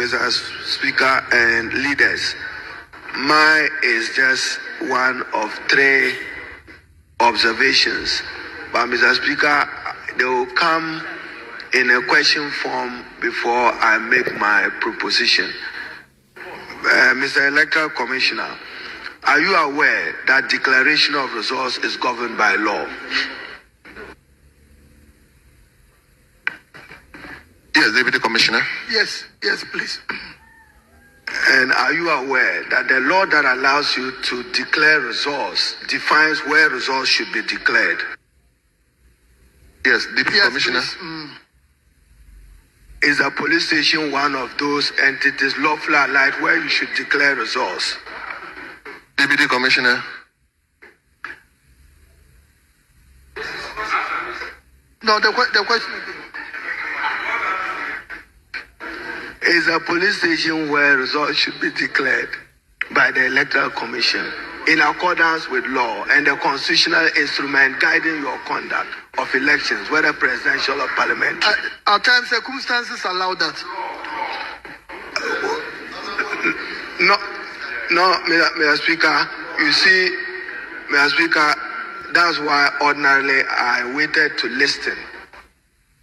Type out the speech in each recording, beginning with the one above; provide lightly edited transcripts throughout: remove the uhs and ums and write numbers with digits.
Mr. Speaker and leaders. Mine is just one of 3 observations. But Mr. Speaker, they will come in a question form before I make my proposition. Mr. Electoral Commissioner, are you aware that declaration of results is governed by law? Yes, Deputy Commissioner. Yes, please. And are you aware that the law that allows you to declare results defines where results should be declared? Yes, Deputy Commissioner. Is a police station one of those entities lawfully allied where you should declare results? Deputy Commissioner. No, the question is a police station where results should be declared by the Electoral Commission in accordance with law and the constitutional instrument guiding your conduct of elections, whether presidential or parliamentary. At times, circumstances allow that. No, Mr. Speaker, you see, Mr. Speaker, that's why ordinarily I waited to listen.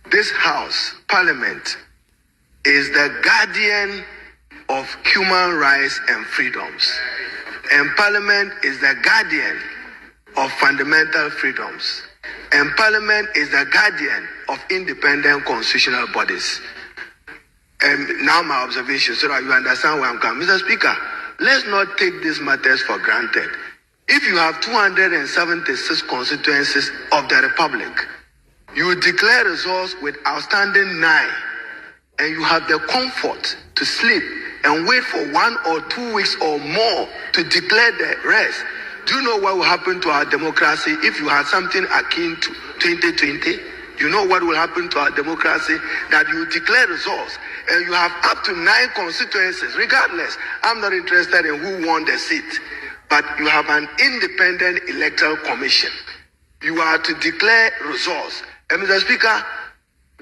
This House, Parliament, is the guardian of human rights and freedoms. And Parliament is the guardian of fundamental freedoms. And Parliament is the guardian of independent constitutional bodies. And now my observation, so that you understand where I'm coming. Mr. Speaker, let's not take these matters for granted. If you have 276 constituencies of the Republic, you declare results with outstanding 9, and you have the comfort to sleep and wait for 1 or 2 weeks or more to declare the rest. Do you know what will happen to our democracy if you had something akin to 2020? You know what will happen to our democracy? That you declare results and you have up to 9 constituencies. Regardless, I'm not interested in who won the seat, but you have an independent electoral commission. You are to declare results. And Mr. Speaker,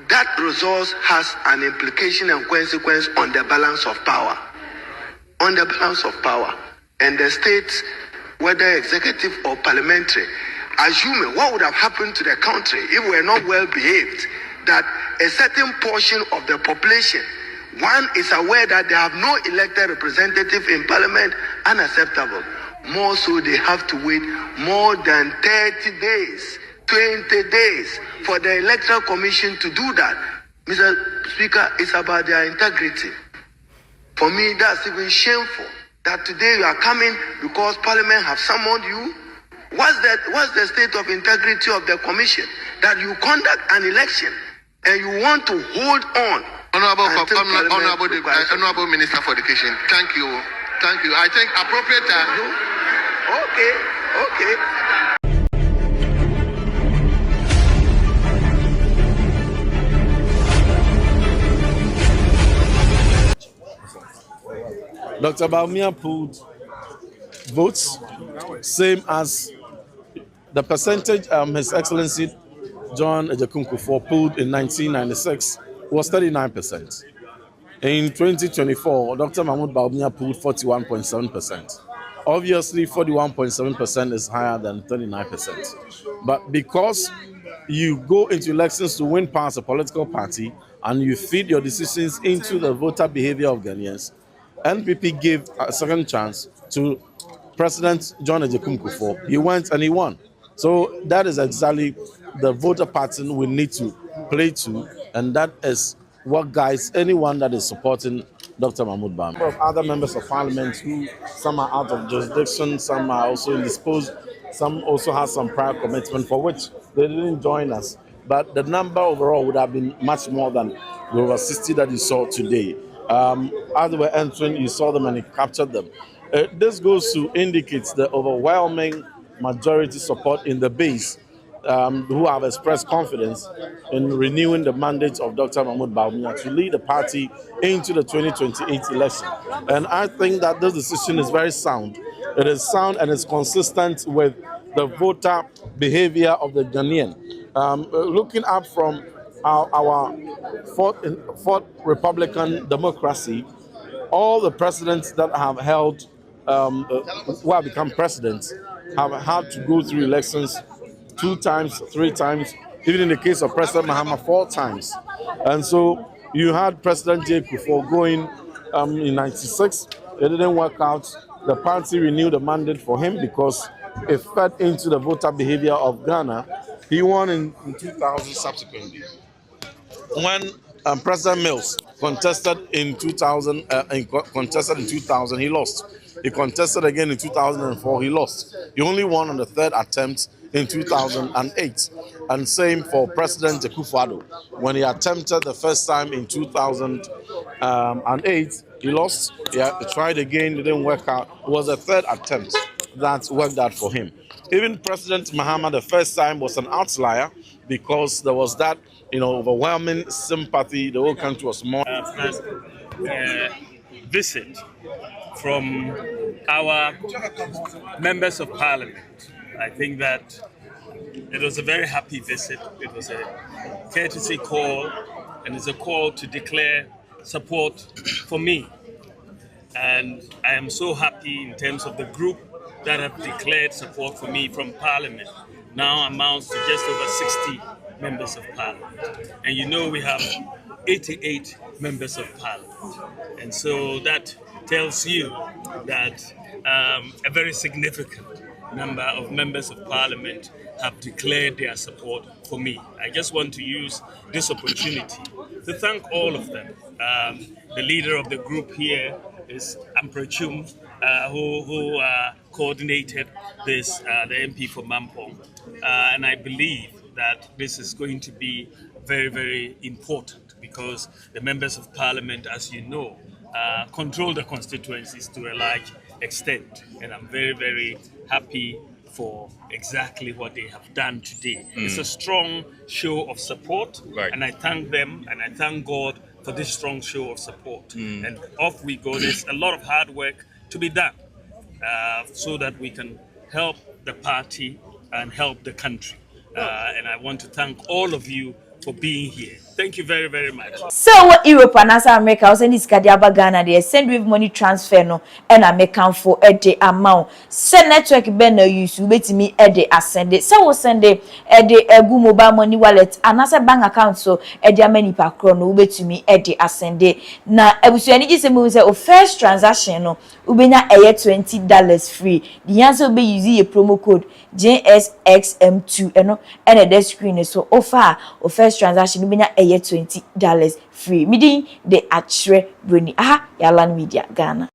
that results has an implication and consequence on the balance of power. On the balance of power. And the states, whether executive or parliamentary, assuming what would have happened to the country if we were not well behaved, that a certain portion of the population, one is aware that they have no elected representative in parliament, unacceptable. More so, they have to wait more than 30 days, 20 days for the electoral commission to do that. Mr. Speaker, it's about their integrity. For me, that's even shameful that today you are coming because parliament have summoned you. What's the state of integrity of the commission? That you conduct an election and you want to hold on. Honorable Minister for Education, thank you. I think appropriate time. Okay. Dr. Bawumia pulled votes, same as the percentage His Excellency John Ejekunkufor pulled in 1996 was 39%. In 2024, Dr. Mahmoud Bawumia pulled 41.7%. Obviously, 41.7% is higher than 39%. But because you go into elections to win power as a political party and you feed your decisions into the voter behavior of Ghanaians, NPP gave a second chance to President John Ejekunkufor. He went and he won. So that is exactly the voter pattern we need to play to, and that is what guides anyone that is supporting Dr. Mahmoud Bawumia. A number of other members of parliament who some are out of jurisdiction, some are also indisposed, some also have some prior commitment for which they didn't join us. But the number overall would have been much more than the over 60 that you saw today. As they were entering, you saw them and you captured them. This goes to indicate the overwhelming majority support in the base who have expressed confidence in renewing the mandate of Dr. Mahmoud Bawumia to lead the party into the 2028 election. And I think that this decision is very sound. It is sound and it's consistent with the voter behavior of the Ghanaian. Looking up from our fourth Republican democracy, all the presidents that have held, who have become presidents, have had to go through elections 2 times, 3 times, even in the case of President Mahama 4 times. And so you had President J. Kufuor going in 96. It didn't work out. The party renewed the mandate for him because it fed into the voter behavior of Ghana. He won in 2000 subsequently. When President Mills contested in 2000, he lost. He contested again in 2004, he lost. He only won on the 3rd attempt in 2008. And same for President Akufo-Addo. When he attempted the first time in 2008, he lost. He tried again, it didn't work out. It was the 3rd attempt that worked out for him. Even President Mahama, the first time, was an outlier because there was that, overwhelming sympathy. The whole country was more. Visit from our members of parliament. I think that it was a very happy visit. It was a courtesy call, and it's a call to declare support for me. And I am so happy in terms of the group that have declared support for me from Parliament. Now amounts to just over 60 members of Parliament. And we have 88 members of Parliament. And so that tells you that a very significant number of members of Parliament have declared their support for me. I just want to use this opportunity to thank all of them. The leader of the group here is Amprachum, who coordinated this, the MP for Mampong. And I believe that this is going to be very, very important because the members of Parliament, as you know, control the constituencies to a large extent. And I'm very, very happy for exactly what they have done today. It's a strong show of support, and I thank them and I thank God for this strong show of support. And off we go. There's a lot of hard work to be done so that we can help the party and help the country. And I want to thank all of you for being here. Thank you very, very much. So what Europe and as America was in this Kadiaba Ghana, they send with money transfer no and I make count for a day amount. Send network ben no use wait me a day ascend it. So we send a day a good mobile money wallet and as a bank account so a day many per chrono wait to me a day ascend it. Now I was any just a first transaction no ubena a $20 free. The answer be using a promo code JSXM2 and a desk screen so offer or first transaction ubena $20 free. Meeting the Achre Bruni. Yalan Media Ghana.